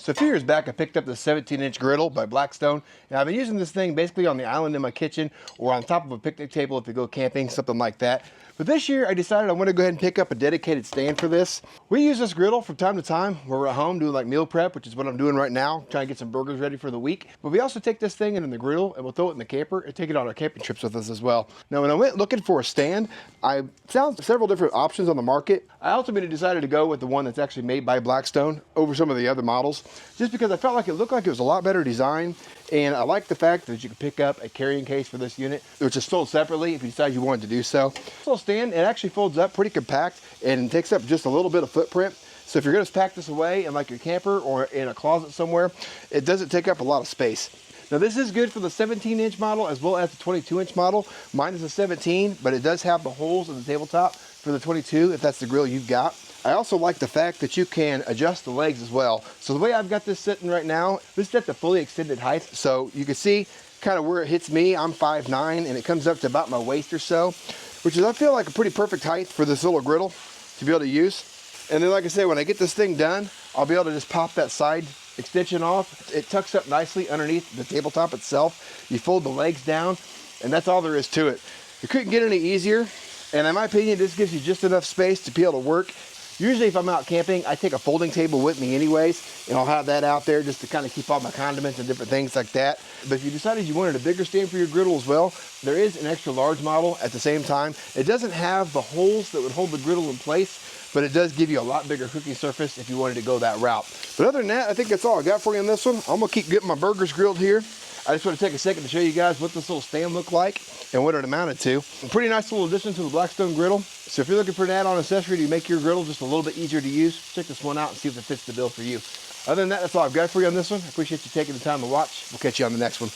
So a few years back, I picked up the 17-inch griddle by Blackstone, and I've been using this thing basically on the island in my kitchen or on top of a picnic table if we go camping, something like that. But this year, I decided I want to go ahead and pick up a dedicated stand for this. We use this griddle from time to time when we're at home doing like meal prep, which is what I'm doing right now, trying to get some burgers ready for the week. But we also take this thing in the griddle and we'll throw it in the camper and take it on our camping trips with us as well. Now, when I went looking for a stand, I found several different options on the market. I ultimately decided to go with the one that's actually made by Blackstone over some of the other models, just because I felt like it looked like it was a lot better design. And I like the fact that you can pick up a carrying case for this unit, which is sold separately if you decide you wanted to do so. This little stand, it actually folds up pretty compact and takes up just a little bit of footprint. So if you're gonna pack this away in like your camper or in a closet somewhere, it doesn't take up a lot of space. Now this is good for the 17-inch model as well as the 22-inch model. Mine is a 17, but it does have the holes in the tabletop for the 22 if that's the grill you've got. I also like the fact that you can adjust the legs as well. So the way I've got this sitting right now, this is at the fully extended height. So you can see kind of where it hits me. I'm 5'9", and it comes up to about my waist or so, which is, I feel like, a pretty perfect height for this little griddle to be able to use. And then, like I say, when I get this thing done, I'll be able to just pop that side extension off. It tucks up nicely underneath the tabletop itself. You fold the legs down, and that's all there is to it. You couldn't get any easier. And in my opinion, this gives you just enough space to be able to work. Usually if I'm out camping, I take a folding table with me anyways, and I'll have that out there just to kind of keep all my condiments and different things like that. But if you decided you wanted a bigger stand for your griddle as well, there is an extra large model at the same time. It doesn't have the holes that would hold the griddle in place, but it does give you a lot bigger cooking surface if you wanted to go that route. But other than that, I think that's all I got for you on this one. I'm gonna keep getting my burgers grilled here. I just want to take a second to show you guys what this little stand looked like and what it amounted to. A pretty nice little addition to the Blackstone griddle. So if you're looking for an add-on accessory to make your griddle just a little bit easier to use, check this one out and see if it fits the bill for you. Other than that, that's all I've got for you on this one. I appreciate you taking the time to watch. We'll catch you on the next one.